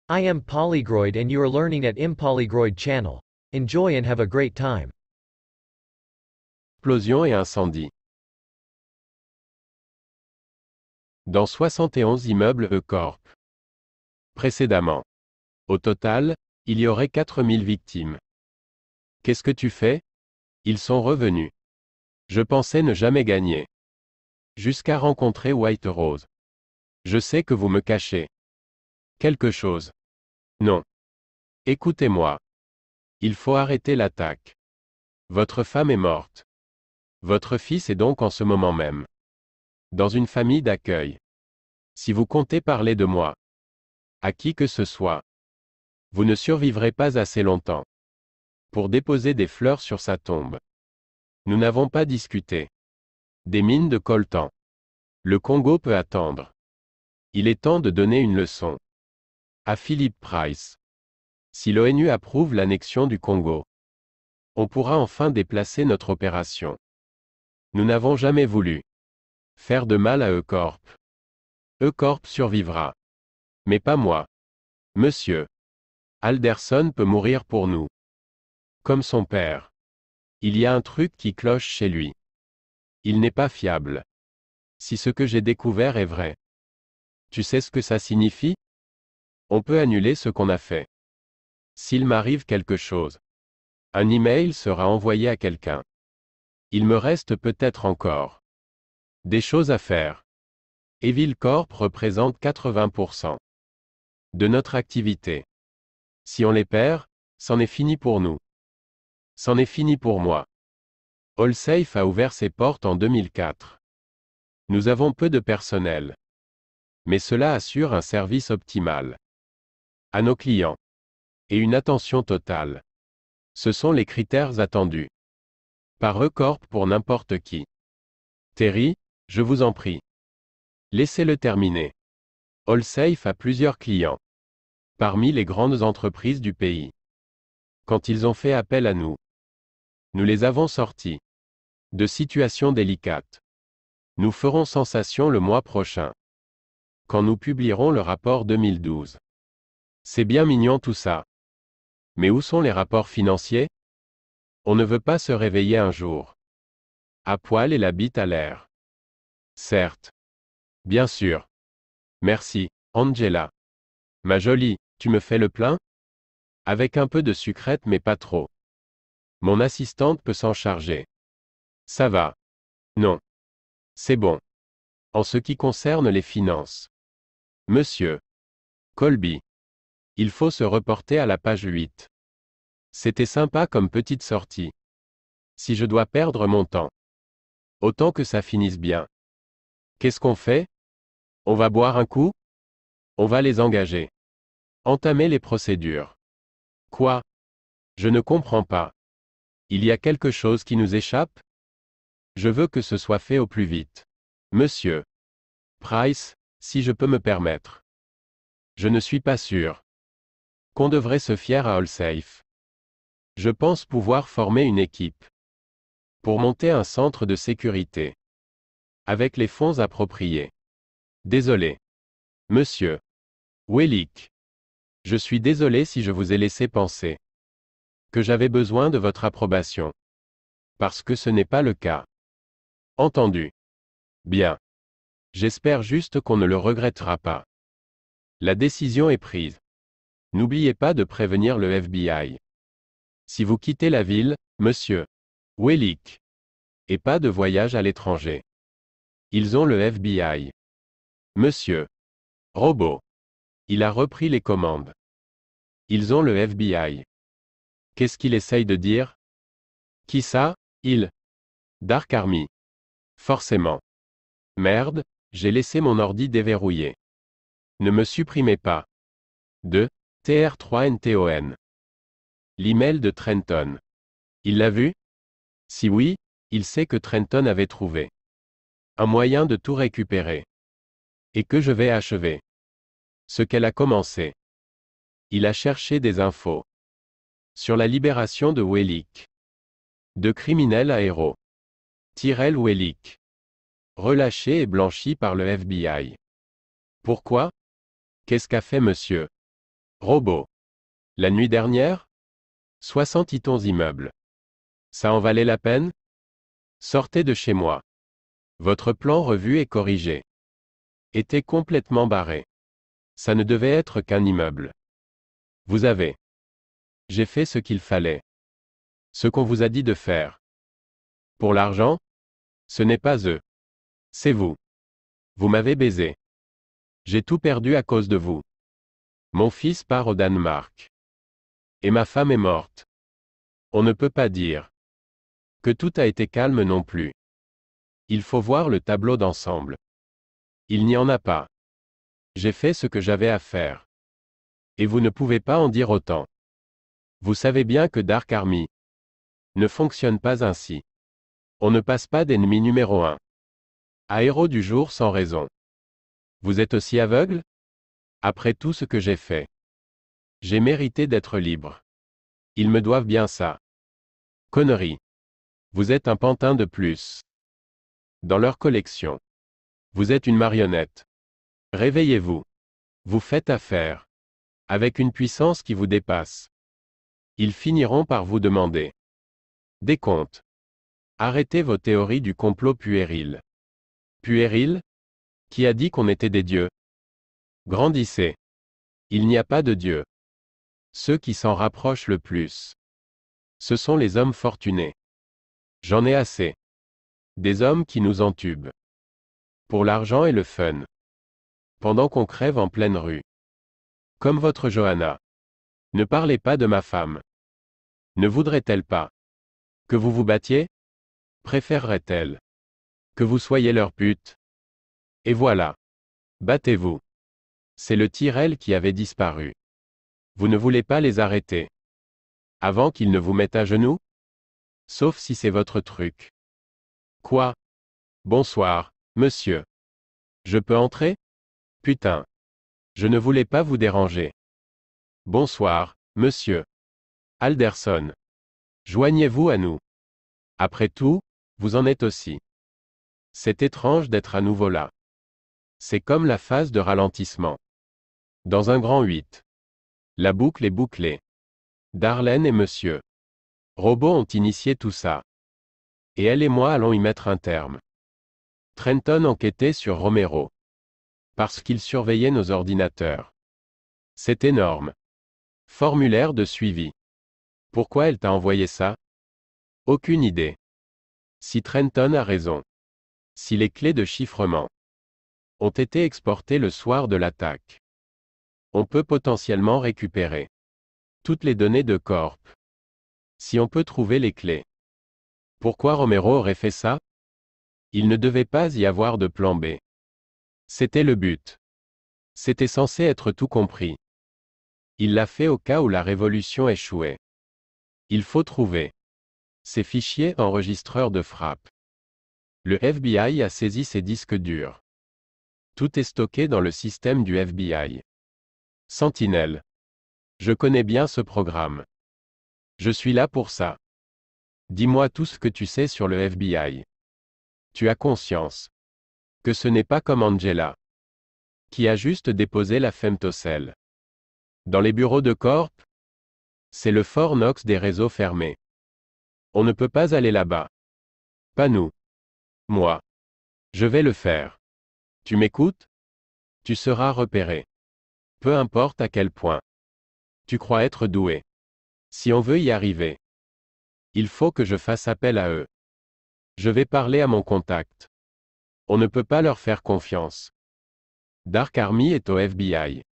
I am Polygroid and you are learning at Impolygroid channel. Enjoy and have a great time. Explosion et incendie. Dans 71 immeubles E-Corp. Précédemment. Au total, il y aurait 4000 victimes. Qu'est-ce que tu fais? Ils sont revenus. Je pensais ne jamais gagner. Jusqu'à rencontrer White Rose. Je sais que vous me cachez quelque chose. Non. Écoutez-moi. Il faut arrêter l'attaque. Votre femme est morte. Votre fils est donc en ce moment même dans une famille d'accueil. Si vous comptez parler de moi à qui que ce soit, vous ne survivrez pas assez longtemps pour déposer des fleurs sur sa tombe. Nous n'avons pas discuté des mines de coltan. Le Congo peut attendre. Il est temps de donner une leçon à Philip Price. Si l'ONU approuve l'annexion du Congo, on pourra enfin déplacer notre opération. Nous n'avons jamais voulu faire de mal à E-Corp. E-Corp survivra. Mais pas moi. Monsieur Alderson peut mourir pour nous. Comme son père. Il y a un truc qui cloche chez lui. Il n'est pas fiable. Si ce que j'ai découvert est vrai. Tu sais ce que ça signifie? On peut annuler ce qu'on a fait. S'il m'arrive quelque chose, un email sera envoyé à quelqu'un. Il me reste peut-être encore des choses à faire. Evil Corp représente 80% de notre activité. Si on les perd, c'en est fini pour nous. C'en est fini pour moi. AllSafe a ouvert ses portes en 2004. Nous avons peu de personnel. Mais cela assure un service optimal à nos clients et une attention totale. Ce sont les critères attendus par E-Corp pour n'importe qui. Terry, je vous en prie. Laissez-le terminer. AllSafe a plusieurs clients parmi les grandes entreprises du pays. Quand ils ont fait appel à nous, nous les avons sortis de situations délicates. Nous ferons sensation le mois prochain, quand nous publierons le rapport 2012. C'est bien mignon tout ça. Mais où sont les rapports financiers? On ne veut pas se réveiller un jour à poil et la bite à l'air. Certes. Bien sûr. Merci, Angela. Ma jolie, tu me fais le plein? Avec un peu de sucrète mais pas trop. Mon assistante peut s'en charger. Ça va. Non. C'est bon. En ce qui concerne les finances. Monsieur Colby. Il faut se reporter à la page 8. C'était sympa comme petite sortie. Si je dois perdre mon temps, autant que ça finisse bien. Qu'est-ce qu'on fait? On va boire un coup? On va les engager. Entamer les procédures. Quoi? Je ne comprends pas. Il y a quelque chose qui nous échappe? Je veux que ce soit fait au plus vite. Monsieur Price, si je peux me permettre. Je ne suis pas sûr qu'on devrait se fier à AllSafe. Je pense pouvoir former une équipe pour monter un centre de sécurité avec les fonds appropriés. Désolé. Monsieur Wellick. Je suis désolé si je vous ai laissé penser que j'avais besoin de votre approbation. Parce que ce n'est pas le cas. Entendu. Bien. J'espère juste qu'on ne le regrettera pas. La décision est prise. N'oubliez pas de prévenir le FBI. Si vous quittez la ville, monsieur Wellick. Et pas de voyage à l'étranger. Ils ont le FBI. Monsieur Robot. Il a repris les commandes. Ils ont le FBI. Qu'est-ce qu'il essaye de dire? Qui ça? Il. Dark Army. Forcément. Merde, j'ai laissé mon ordi déverrouillé. Ne me supprimez pas. De TR3NTON. L'email de Trenton. Il l'a vu? Si oui, il sait que Trenton avait trouvé un moyen de tout récupérer. Et que je vais achever ce qu'elle a commencé. Il a cherché des infos sur la libération de Wellick. De criminels à héros. Tyrell Wellick. Relâché et blanchi par le FBI. Pourquoi? Qu'est-ce qu'a fait monsieur Robot. La nuit dernière? 60 Itons immeubles. Ça en valait la peine? Sortez de chez moi. Votre plan revu et corrigé. Était complètement barré. Ça ne devait être qu'un immeuble. Vous avez. J'ai fait ce qu'il fallait. Ce qu'on vous a dit de faire. Pour l'argent? Ce n'est pas eux. C'est vous. Vous m'avez baisé. J'ai tout perdu à cause de vous. Mon fils part au Danemark. Et ma femme est morte. On ne peut pas dire que tout a été calme non plus. Il faut voir le tableau d'ensemble. Il n'y en a pas. J'ai fait ce que j'avais à faire. Et vous ne pouvez pas en dire autant. Vous savez bien que Dark Army ne fonctionne pas ainsi. On ne passe pas d'ennemi numéro 1 à héros du jour sans raison. Vous êtes aussi aveugle? Après tout ce que j'ai fait. J'ai mérité d'être libre. Ils me doivent bien ça. Connerie. Vous êtes un pantin de plus. Dans leur collection. Vous êtes une marionnette. Réveillez-vous. Vous faites affaire. Avec une puissance qui vous dépasse. Ils finiront par vous demander des comptes. Arrêtez vos théories du complot puéril. Puéril? Qui a dit qu'on était des dieux? Grandissez. Il n'y a pas de dieu. Ceux qui s'en rapprochent le plus. Ce sont les hommes fortunés. J'en ai assez. Des hommes qui nous entubent. Pour l'argent et le fun. Pendant qu'on crève en pleine rue. Comme votre Johanna. Ne parlez pas de ma femme. Ne voudrait-elle pas que vous vous battiez? Préférerait-elle que vous soyez leur pute? Et voilà. Battez-vous. C'est le Tyrell qui avait disparu. Vous ne voulez pas les arrêter. Avant qu'ils ne vous mettent à genoux? Sauf si c'est votre truc. Quoi? Bonsoir, monsieur. Je peux entrer? Putain. Je ne voulais pas vous déranger. Bonsoir, monsieur. Alderson. Joignez-vous à nous. Après tout, vous en êtes aussi. C'est étrange d'être à nouveau là. C'est comme la phase de ralentissement. Dans un grand 8. La boucle est bouclée. Darlene et monsieur Robot ont initié tout ça. Et elle et moi allons y mettre un terme. Trenton enquêtait sur Romero. Parce qu'il surveillait nos ordinateurs. C'est énorme. Formulaire de suivi. Pourquoi elle t'a envoyé ça? Aucune idée. Si Trenton a raison. Si les clés de chiffrement ont été exportées le soir de l'attaque. On peut potentiellement récupérer toutes les données de Corp. Si on peut trouver les clés. Pourquoi Romero aurait fait ça? Il ne devait pas y avoir de plan B. C'était le but. C'était censé être tout compris. Il l'a fait au cas où la révolution échouait. Il faut trouver ces fichiers enregistreurs de frappe. Le FBI a saisi ces disques durs. Tout est stocké dans le système du FBI. Sentinelle. Je connais bien ce programme. Je suis là pour ça. Dis-moi tout ce que tu sais sur le FBI. Tu as conscience que ce n'est pas comme Angela, qui a juste déposé la femtocell dans les bureaux de Corp? C'est le Fort Knox des réseaux fermés. On ne peut pas aller là-bas. Pas nous. Moi. Je vais le faire. Tu m'écoutes? Tu seras repéré. Peu importe à quel point. Tu crois être doué. Si on veut y arriver, il faut que je fasse appel à eux. Je vais parler à mon contact. On ne peut pas leur faire confiance. Dark Army est au FBI.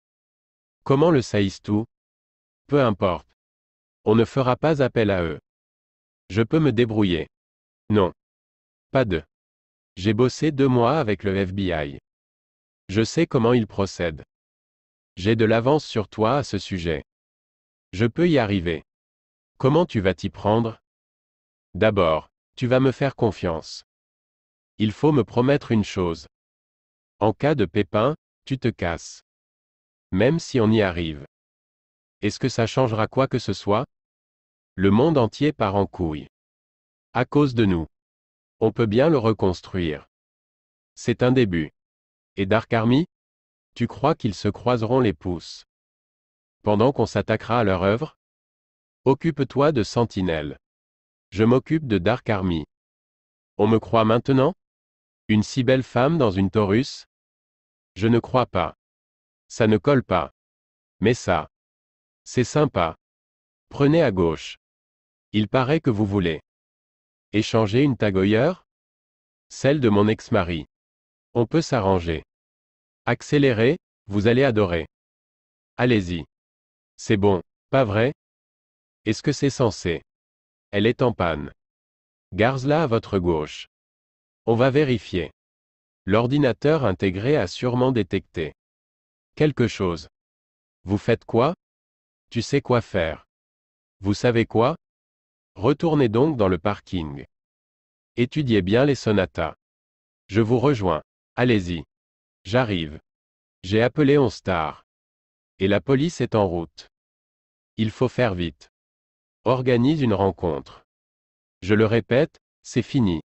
Comment le sais-tu? Peu importe. On ne fera pas appel à eux. Je peux me débrouiller. Non. Pas de. J'ai bossé 2 mois avec le FBI. Je sais comment ils procèdent. J'ai de l'avance sur toi à ce sujet. Je peux y arriver. Comment tu vas t'y prendre? D'abord, tu vas me faire confiance. Il faut me promettre une chose. En cas de pépin, tu te casses. Même si on y arrive. Est-ce que ça changera quoi que ce soit? Le monde entier part en couille. À cause de nous. On peut bien le reconstruire. C'est un début. Et Dark Army? Tu crois qu'ils se croiseront les pouces? Pendant qu'on s'attaquera à leur œuvre? Occupe-toi de Sentinelle. Je m'occupe de Dark Army. On me croit maintenant? Une si belle femme dans une Taurus? Je ne crois pas. Ça ne colle pas. Mais ça. C'est sympa. Prenez à gauche. Il paraît que vous voulez. Échanger une tag ailleurs? Celle de mon ex-mari. On peut s'arranger. Accélérez, vous allez adorer. Allez-y. C'est bon, pas vrai? Est-ce que c'est censé? Elle est en panne. Garde-la à votre gauche. On va vérifier. L'ordinateur intégré a sûrement détecté quelque chose. Vous faites quoi? Tu sais quoi faire. Vous savez quoi? Retournez donc dans le parking. Étudiez bien les sonatas. Je vous rejoins. Allez-y. J'arrive. J'ai appelé OnStar. Et la police est en route. Il faut faire vite. Organise une rencontre. Je le répète, c'est fini.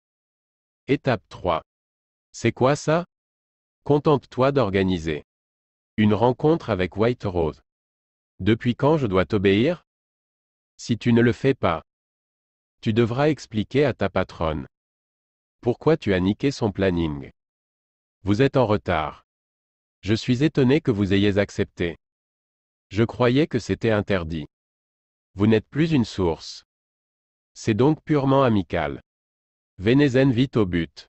Étape 3. C'est quoi ça? Contente-toi d'organiser une rencontre avec White Rose. Depuis quand je dois t'obéir? Si tu ne le fais pas, tu devras expliquer à ta patronne pourquoi tu as niqué son planning. Vous êtes en retard. Je suis étonné que vous ayez accepté. Je croyais que c'était interdit. Vous n'êtes plus une source. C'est donc purement amical. Venez-en vite au but.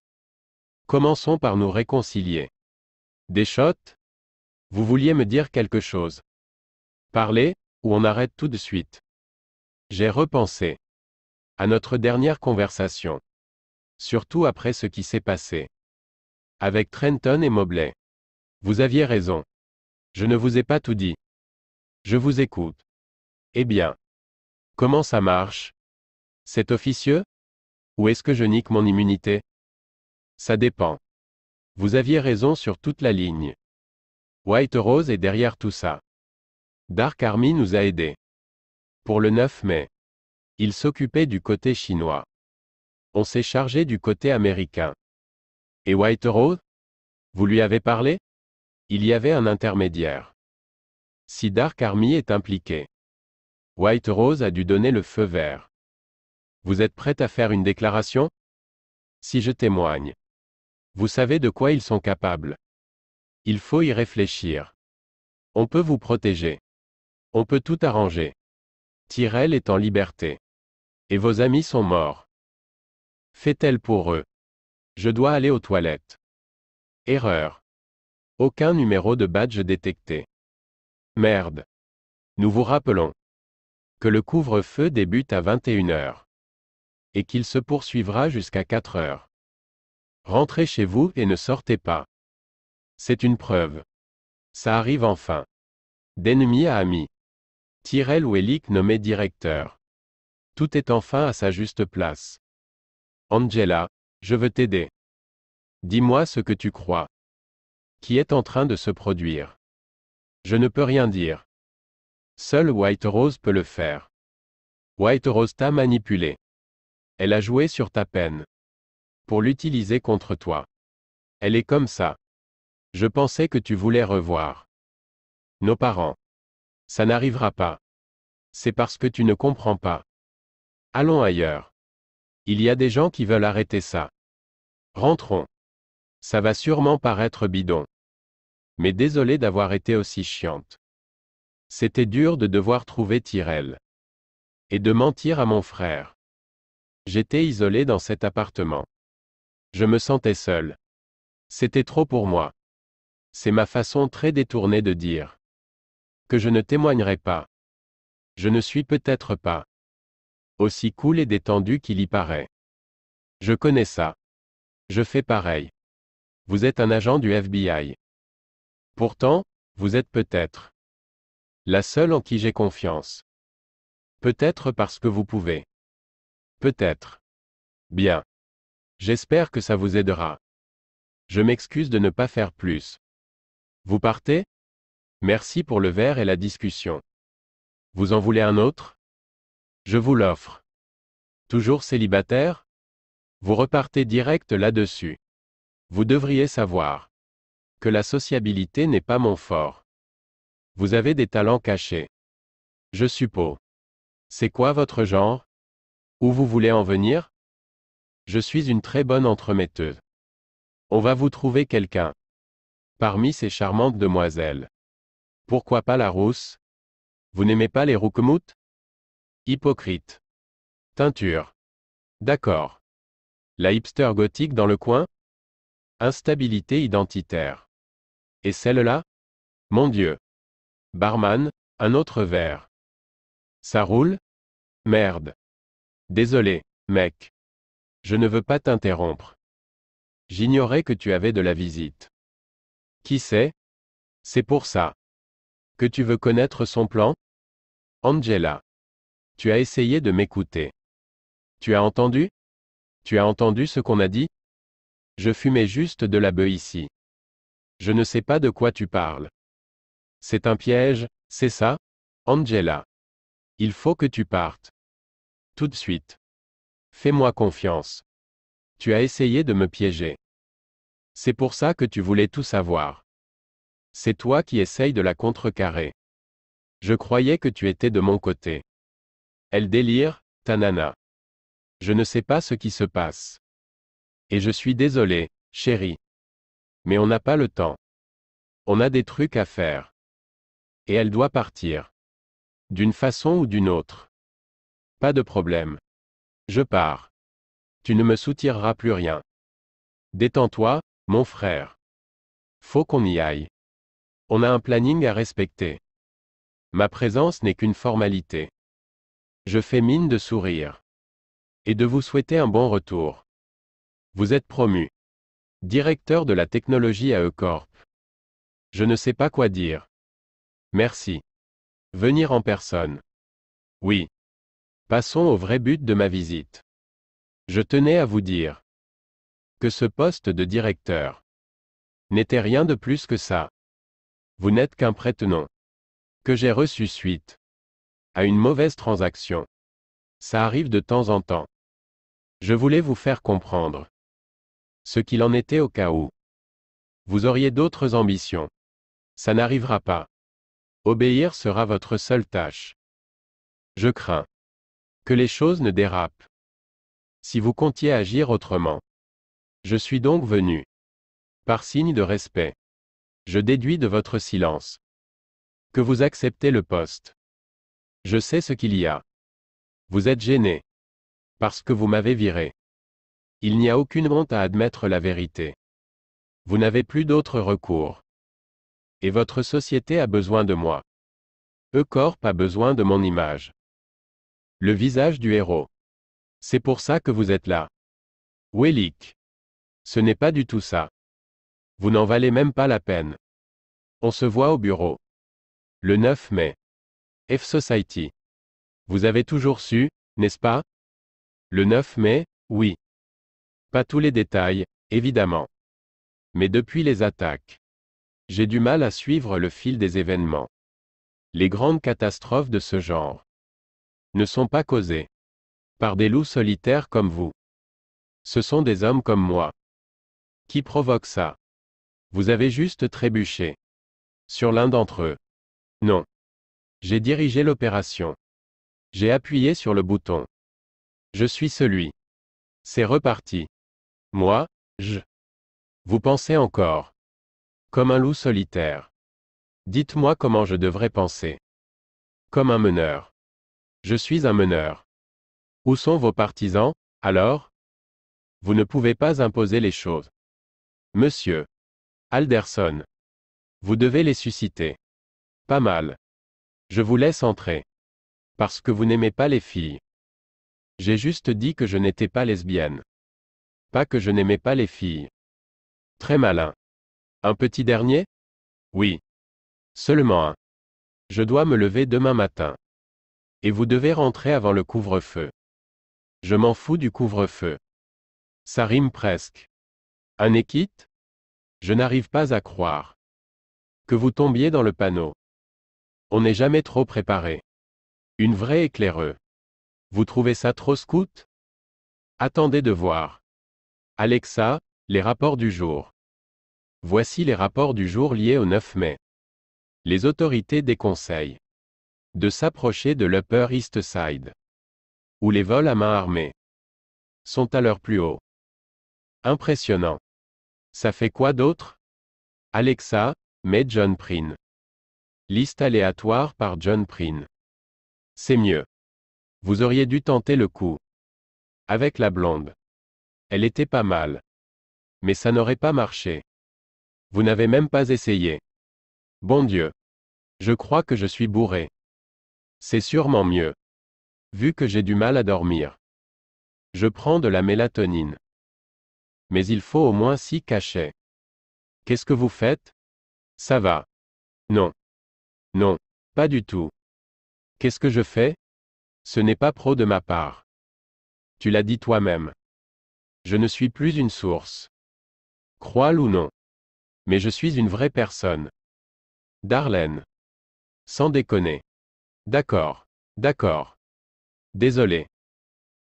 Commençons par nous réconcilier. Des shots? Vous vouliez me dire quelque chose. Parlez, ou on arrête tout de suite. J'ai repensé à notre dernière conversation. Surtout après ce qui s'est passé avec Trenton et Mobley. Vous aviez raison. Je ne vous ai pas tout dit. Je vous écoute. Eh bien. Comment ça marche? C'est officieux? Ou est-ce que je nique mon immunité? Ça dépend. Vous aviez raison sur toute la ligne. White Rose est derrière tout ça. Dark Army nous a aidés. Pour le 9 mai. Il s'occupait du côté chinois. On s'est chargé du côté américain. Et White Rose? Vous lui avez parlé? Il y avait un intermédiaire. Si Dark Army est impliqué, White Rose a dû donner le feu vert. Vous êtes prête à faire une déclaration? Si je témoigne. Vous savez de quoi ils sont capables. Il faut y réfléchir. On peut vous protéger. On peut tout arranger. Tyrell est en liberté. Et vos amis sont morts. Fait-elle pour eux? Je dois aller aux toilettes. Erreur. Aucun numéro de badge détecté. Merde. Nous vous rappelons que le couvre-feu débute à 21h. Et qu'il se poursuivra jusqu'à 4h. Rentrez chez vous et ne sortez pas. C'est une preuve. Ça arrive enfin. D'ennemi à ami. Tyrell Wellick nommé directeur. Tout est enfin à sa juste place. Angela, je veux t'aider. Dis-moi ce que tu crois. Qui est en train de se produire. Je ne peux rien dire. Seule White Rose peut le faire. White Rose t'a manipulé. Elle a joué sur ta peine. Pour l'utiliser contre toi. Elle est comme ça. Je pensais que tu voulais revoir nos parents. Ça n'arrivera pas. C'est parce que tu ne comprends pas. Allons ailleurs. Il y a des gens qui veulent arrêter ça. Rentrons. Ça va sûrement paraître bidon. Mais désolé d'avoir été aussi chiante. C'était dur de devoir trouver Tyrell. Et de mentir à mon frère. J'étais isolé dans cet appartement. Je me sentais seul. C'était trop pour moi. C'est ma façon très détournée de dire que je ne témoignerai pas. Je ne suis peut-être pas aussi cool et détendu qu'il y paraît. Je connais ça. Je fais pareil. Vous êtes un agent du FBI. Pourtant, vous êtes peut-être la seule en qui j'ai confiance. Peut-être parce que vous pouvez. Peut-être. Bien. J'espère que ça vous aidera. Je m'excuse de ne pas faire plus. Vous partez? Merci pour le verre et la discussion. Vous en voulez un autre? Je vous l'offre. Toujours célibataire? Vous repartez direct là-dessus. Vous devriez savoir que la sociabilité n'est pas mon fort. Vous avez des talents cachés. Je suppose. C'est quoi votre genre? Où vous voulez en venir? Je suis une très bonne entremetteuse. On va vous trouver quelqu'un. Parmi ces charmantes demoiselles. Pourquoi pas la rousse? Vous n'aimez pas les rouquemoutes? Hypocrite. Teinture. D'accord. La hipster gothique dans le coin? Instabilité identitaire. Et celle-là? Mon Dieu. Barman, un autre verre. Ça roule? Merde. Désolé, mec. Je ne veux pas t'interrompre. J'ignorais que tu avais de la visite. Qui sait? C'est pour ça. Que tu veux connaître son plan? Angela. Tu as essayé de m'écouter. Tu as entendu? Tu as entendu ce qu'on a dit? Je fumais juste de la beuh ici. Je ne sais pas de quoi tu parles. C'est un piège, c'est ça? Angela. Il faut que tu partes. Tout de suite. Fais-moi confiance. Tu as essayé de me piéger. C'est pour ça que tu voulais tout savoir. C'est toi qui essayes de la contrecarrer. Je croyais que tu étais de mon côté. Elle délire, ta nana. Je ne sais pas ce qui se passe. Et je suis désolé, chérie. Mais on n'a pas le temps. On a des trucs à faire. Et elle doit partir. D'une façon ou d'une autre. Pas de problème. Je pars. Tu ne me soutireras plus rien. Détends-toi, mon frère. Faut qu'on y aille. On a un planning à respecter. Ma présence n'est qu'une formalité. Je fais mine de sourire. Et de vous souhaiter un bon retour. Vous êtes promu. Directeur de la technologie à E-Corp. Je ne sais pas quoi dire. Merci. Venir en personne. Oui. Passons au vrai but de ma visite. Je tenais à vous dire que ce poste de directeur n'était rien de plus que ça. Vous n'êtes qu'un prête-nom. Que j'ai reçu suite à une mauvaise transaction. Ça arrive de temps en temps. Je voulais vous faire comprendre ce qu'il en était au cas où vous auriez d'autres ambitions. Ça n'arrivera pas. Obéir sera votre seule tâche. Je crains que les choses ne dérapent. Si vous comptiez agir autrement. Je suis donc venu. Par signe de respect. Je déduis de votre silence que vous acceptez le poste. Je sais ce qu'il y a. Vous êtes gêné. Parce que vous m'avez viré. Il n'y a aucune honte à admettre la vérité. Vous n'avez plus d'autre recours. Et votre société a besoin de moi. E-Corp a besoin de mon image. Le visage du héros. C'est pour ça que vous êtes là. Wellick. Ce n'est pas du tout ça. Vous n'en valez même pas la peine. On se voit au bureau. Le 9 mai. F-Society. Vous avez toujours su, n'est-ce pas? Le 9 mai, oui. Pas tous les détails, évidemment. Mais depuis les attaques, j'ai du mal à suivre le fil des événements. Les grandes catastrophes de ce genre ne sont pas causées par des loups solitaires comme vous. Ce sont des hommes comme moi qui provoquent ça. Vous avez juste trébuché sur l'un d'entre eux. Non. J'ai dirigé l'opération. J'ai appuyé sur le bouton. Je suis celui. C'est reparti. Moi, je. Vous pensez encore. Comme un loup solitaire. Dites-moi comment je devrais penser. Comme un meneur. Je suis un meneur. Où sont vos partisans, alors? Vous ne pouvez pas imposer les choses. Monsieur Alderson. Vous devez les susciter. Pas mal. Je vous laisse entrer. Parce que vous n'aimez pas les filles. J'ai juste dit que je n'étais pas lesbienne. Pas que je n'aimais pas les filles. Très malin. Un petit dernier? Oui. Seulement un. Je dois me lever demain matin. Et vous devez rentrer avant le couvre-feu. Je m'en fous du couvre-feu. Ça rime presque. Un équite? Je n'arrive pas à croire que vous tombiez dans le panneau. On n'est jamais trop préparé. Une vraie éclaireuse. Vous trouvez ça trop scout? Attendez de voir. Alexa, les rapports du jour. Voici les rapports du jour liés au 9 mai. Les autorités déconseillent de s'approcher de l'Upper East Side, où les vols à main armée sont à leur plus haut. Impressionnant. Ça fait quoi d'autre? Alexa, mets John Prine. Liste aléatoire par John Prine. C'est mieux. Vous auriez dû tenter le coup. Avec la blonde. Elle était pas mal. Mais ça n'aurait pas marché. Vous n'avez même pas essayé. Bon Dieu. Je crois que je suis bourré. C'est sûrement mieux. Vu que j'ai du mal à dormir. Je prends de la mélatonine. Mais il faut au moins 6 cachets. Qu'est-ce que vous faites? Ça va. Non. Non, pas du tout. Qu'est-ce que je fais? Ce n'est pas pro de ma part. Tu l'as dit toi-même. Je ne suis plus une source. Crois-le ou non. Mais je suis une vraie personne. Darlene. Sans déconner. D'accord. D'accord. Désolé.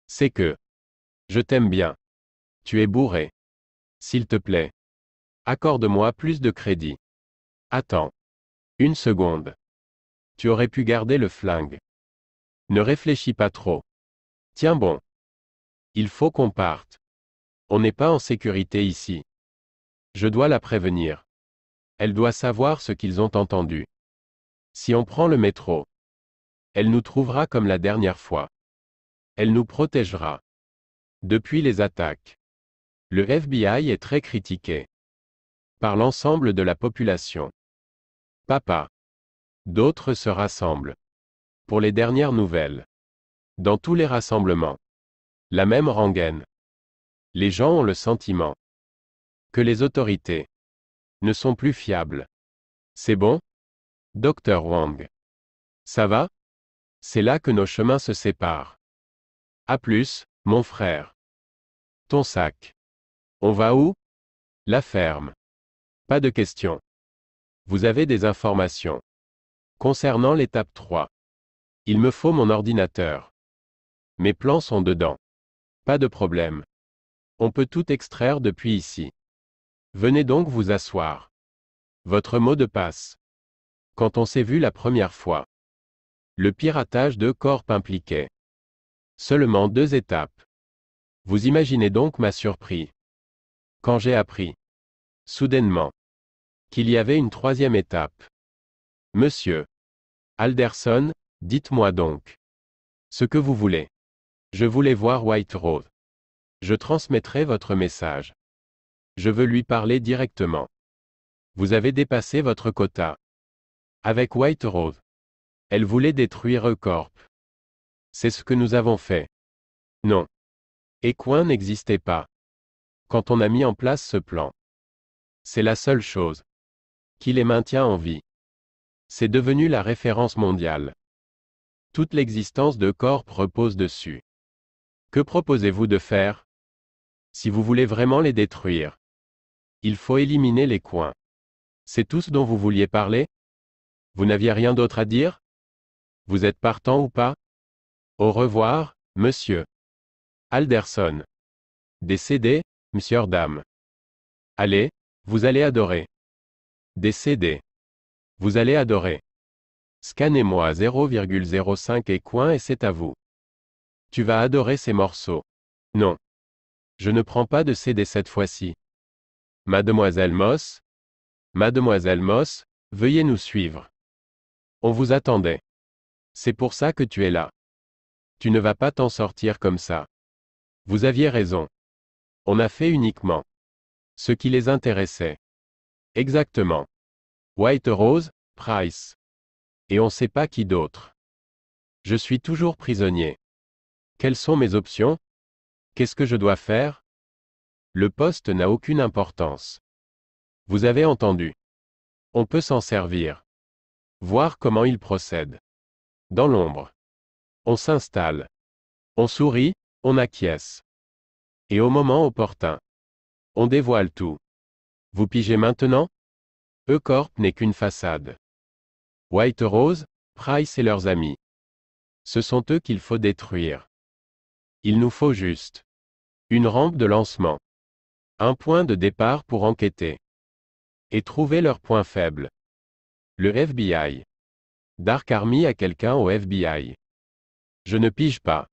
C'est que. Je t'aime bien. Tu es bourré. S'il te plaît. Accorde-moi plus de crédit. Attends. Une seconde. Tu aurais pu garder le flingue. Ne réfléchis pas trop. Tiens bon. Il faut qu'on parte. On n'est pas en sécurité ici. Je dois la prévenir. Elle doit savoir ce qu'ils ont entendu. Si on prend le métro, elle nous trouvera comme la dernière fois. Elle nous protégera. Depuis les attaques, le FBI est très critiqué par l'ensemble de la population. Papa. D'autres se rassemblent. Pour les dernières nouvelles. Dans tous les rassemblements. La même rengaine. Les gens ont le sentiment que les autorités ne sont plus fiables. C'est bon? Dr. Wang. Ça va? C'est là que nos chemins se séparent. À plus, mon frère. Ton sac. On va où? La ferme. Pas de question. Vous avez des informations. Concernant l'étape 3. Il me faut mon ordinateur. Mes plans sont dedans. Pas de problème. On peut tout extraire depuis ici. Venez donc vous asseoir. Votre mot de passe. Quand on s'est vu la première fois. Le piratage de Corp impliquait seulement 2 étapes. Vous imaginez donc ma surprise. Quand j'ai appris, soudainement, qu'il y avait une 3e étape. Monsieur Alderson, dites-moi donc ce que vous voulez. Je voulais voir White Rose. Je transmettrai votre message. Je veux lui parler directement. Vous avez dépassé votre quota. Avec White Rose. Elle voulait détruire E-Corp. C'est ce que nous avons fait. Non. Equin n'existait pas. Quand on a mis en place ce plan. C'est la seule chose qui les maintient en vie. C'est devenu la référence mondiale. Toute l'existence de Corp repose dessus. Que proposez-vous de faire? Si vous voulez vraiment les détruire, il faut éliminer les coins. C'est tout ce dont vous vouliez parler? Vous n'aviez rien d'autre à dire? Vous êtes partant ou pas? Au revoir, monsieur Alderson. Décédé, monsieur dame. Allez, vous allez adorer. Décédé. Vous allez adorer. Scannez-moi 0,05 écoins et c'est à vous. Tu vas adorer ces morceaux. Non. Je ne prends pas de CD cette fois-ci. Mademoiselle Moss? Mademoiselle Moss, veuillez nous suivre. On vous attendait. C'est pour ça que tu es là. Tu ne vas pas t'en sortir comme ça. Vous aviez raison. On a fait uniquement ce qui les intéressait. Exactement. White Rose, Price. Et on sait pas qui d'autre. Je suis toujours prisonnier. Quelles sont mes options? Qu'est-ce que je dois faire? Le poste n'a aucune importance. Vous avez entendu. On peut s'en servir. Voir comment il procède. Dans l'ombre. On s'installe. On sourit, on acquiesce. Et au moment opportun. On dévoile tout. Vous pigez maintenant? E-Corp n'est qu'une façade. White Rose, Price et leurs amis. Ce sont eux qu'il faut détruire. Il nous faut juste une rampe de lancement. Un point de départ pour enquêter. Et trouver leurs points faibles. Le FBI. Dark Army à quelqu'un au FBI. Je ne pige pas.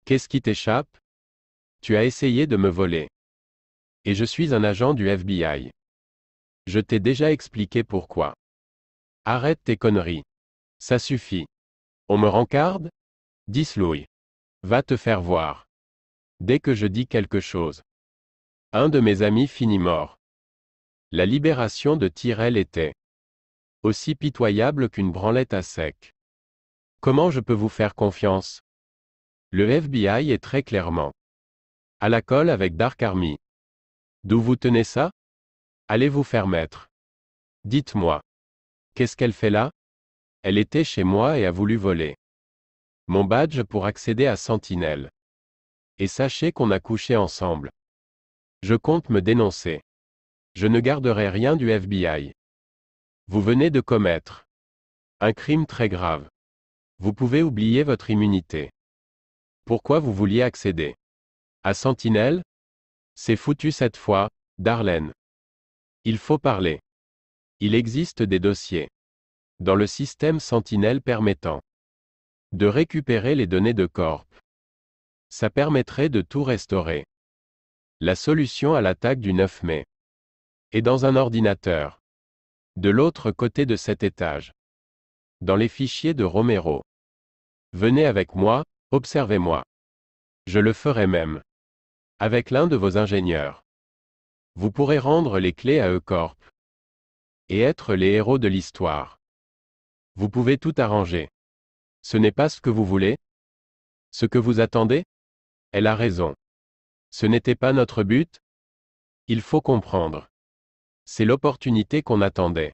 Qu'est-ce qui t'échappe? Tu as essayé de me voler. Et je suis un agent du FBI. Je t'ai déjà expliqué pourquoi. Arrête tes conneries. Ça suffit. On me rencarde? Dislouille. Va te faire voir. Dès que je dis quelque chose. Un de mes amis finit mort. La libération de Tyrell était aussi pitoyable qu'une branlette à sec. Comment je peux vous faire confiance? Le FBI est très clairement à la colle avec Dark Army. D'où vous tenez ça? Allez vous faire mettre. Dites-moi. Qu'est-ce qu'elle fait là? Elle était chez moi et a voulu voler mon badge pour accéder à Sentinelle. Et sachez qu'on a couché ensemble. Je compte me dénoncer. Je ne garderai rien du FBI. Vous venez de commettre un crime très grave. Vous pouvez oublier votre immunité. Pourquoi vous vouliez accéder à Sentinelle? C'est foutu cette fois, Darlene. Il faut parler. Il existe des dossiers dans le système Sentinelle permettant de récupérer les données de Corp. Ça permettrait de tout restaurer. La solution à l'attaque du 9 mai est dans un ordinateur. De l'autre côté de cet étage. Dans les fichiers de Romero. Venez avec moi, observez-moi. Je le ferai même. Avec l'un de vos ingénieurs. Vous pourrez rendre les clés à E-Corp. Et être les héros de l'histoire. Vous pouvez tout arranger. Ce n'est pas ce que vous voulez? Ce que vous attendez? Elle a raison. Ce n'était pas notre but? Il faut comprendre. C'est l'opportunité qu'on attendait.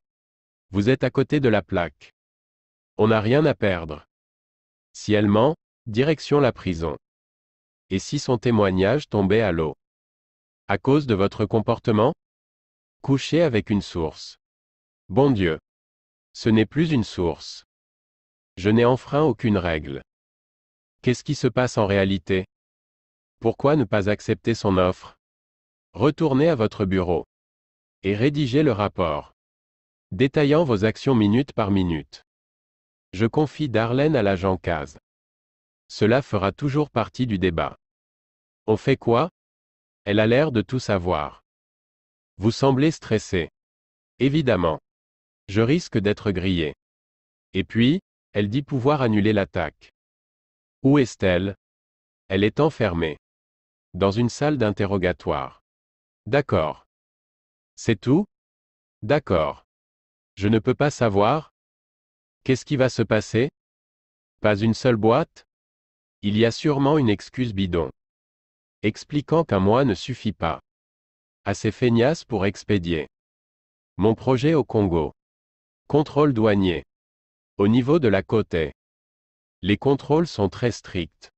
Vous êtes à côté de la plaque. On n'a rien à perdre. Si elle ment, direction la prison. Et si son témoignage tombait à l'eau? À cause de votre comportement? Coucher avec une source. Bon Dieu. Ce n'est plus une source. Je n'ai enfreint aucune règle. Qu'est-ce qui se passe en réalité? Pourquoi ne pas accepter son offre? Retournez à votre bureau. Et rédigez le rapport. Détaillant vos actions minute par minute. Je confie Darlene à l'agent Caz. Cela fera toujours partie du débat. On fait quoi? Elle a l'air de tout savoir. Vous semblez stressé. Évidemment. Je risque d'être grillé. Et puis, elle dit pouvoir annuler l'attaque. Où est-elle? Elle est enfermée. Dans une salle d'interrogatoire. D'accord. C'est tout? D'accord. Je ne peux pas savoir? Qu'est-ce qui va se passer? Pas une seule boîte? Il y a sûrement une excuse bidon. Expliquant qu'un mois ne suffit pas. Assez feignasse pour expédier. Mon projet au Congo. Contrôle douanier. Au niveau de la côte est. Les contrôles sont très stricts.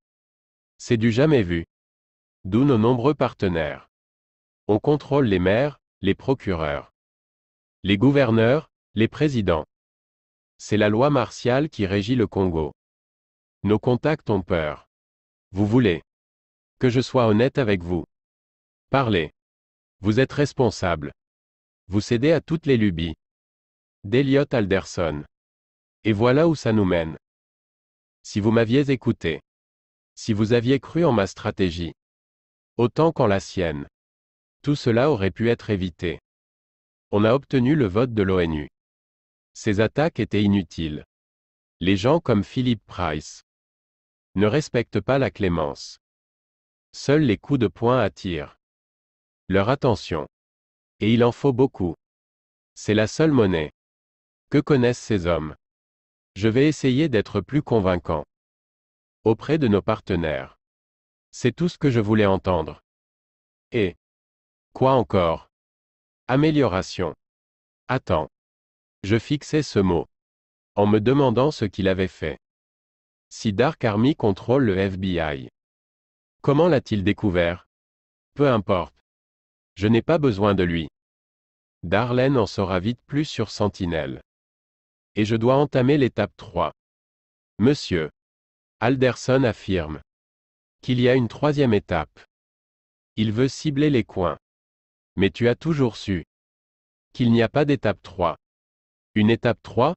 C'est du jamais vu. D'où nos nombreux partenaires. On contrôle les maires, les procureurs, les gouverneurs, les présidents. C'est la loi martiale qui régit le Congo. Nos contacts ont peur. Vous voulez que je sois honnête avec vous? Parlez. Vous êtes responsable. Vous cédez à toutes les lubies d'Elliot Alderson. Et voilà où ça nous mène. Si vous m'aviez écouté, si vous aviez cru en ma stratégie, autant qu'en la sienne, tout cela aurait pu être évité. On a obtenu le vote de l'ONU. Ces attaques étaient inutiles. Les gens comme Philip Price ne respectent pas la clémence. Seuls les coups de poing attirent leur attention. Et il en faut beaucoup. C'est la seule monnaie que connaissent ces hommes. Je vais essayer d'être plus convaincant auprès de nos partenaires. C'est tout ce que je voulais entendre. Et quoi encore? Amélioration. Attends. Je fixais ce mot en me demandant ce qu'il avait fait. Si Dark Army contrôle le FBI, comment l'a-t-il découvert? Peu importe. Je n'ai pas besoin de lui. Darlene en saura vite plus sur Sentinelle. Et je dois entamer l'étape 3. Monsieur Alderson affirme qu'il y a une troisième étape. Il veut cibler les coins. Mais tu as toujours su qu'il n'y a pas d'étape 3. Une étape 3?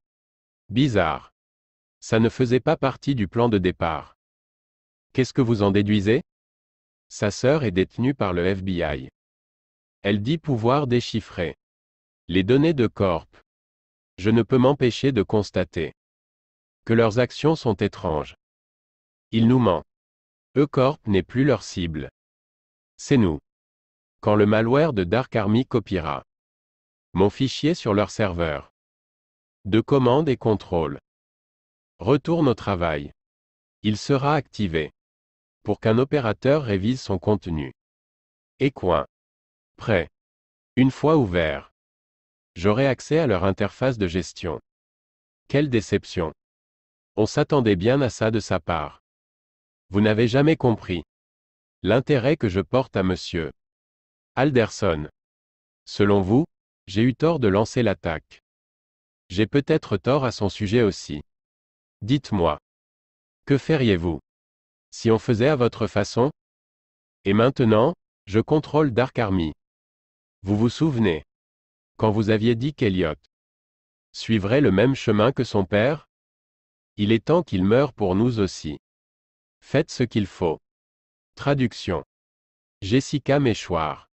Bizarre. Ça ne faisait pas partie du plan de départ. Qu'est-ce que vous en déduisez? Sa sœur est détenue par le FBI. Elle dit pouvoir déchiffrer les données de Corp. Je ne peux m'empêcher de constater que leurs actions sont étranges. Il nous ment. E-Corp n'est plus leur cible. C'est nous. Quand le malware de Dark Army copiera mon fichier sur leur serveur de commande et contrôle, retourne au travail. Il sera activé pour qu'un opérateur révise son contenu. Et coin. Prêt. Une fois ouvert, j'aurai accès à leur interface de gestion. Quelle déception. On s'attendait bien à ça de sa part. Vous n'avez jamais compris l'intérêt que je porte à monsieur Alderson. Selon vous, j'ai eu tort de lancer l'attaque. J'ai peut-être tort à son sujet aussi. Dites-moi. Que feriez-vous si on faisait à votre façon? Et maintenant, je contrôle Dark Army. Vous vous souvenez quand vous aviez dit qu'Elliot suivrait le même chemin que son père? Il est temps qu'il meure pour nous aussi. Faites ce qu'il faut. Traduction. Jessica Méchoir.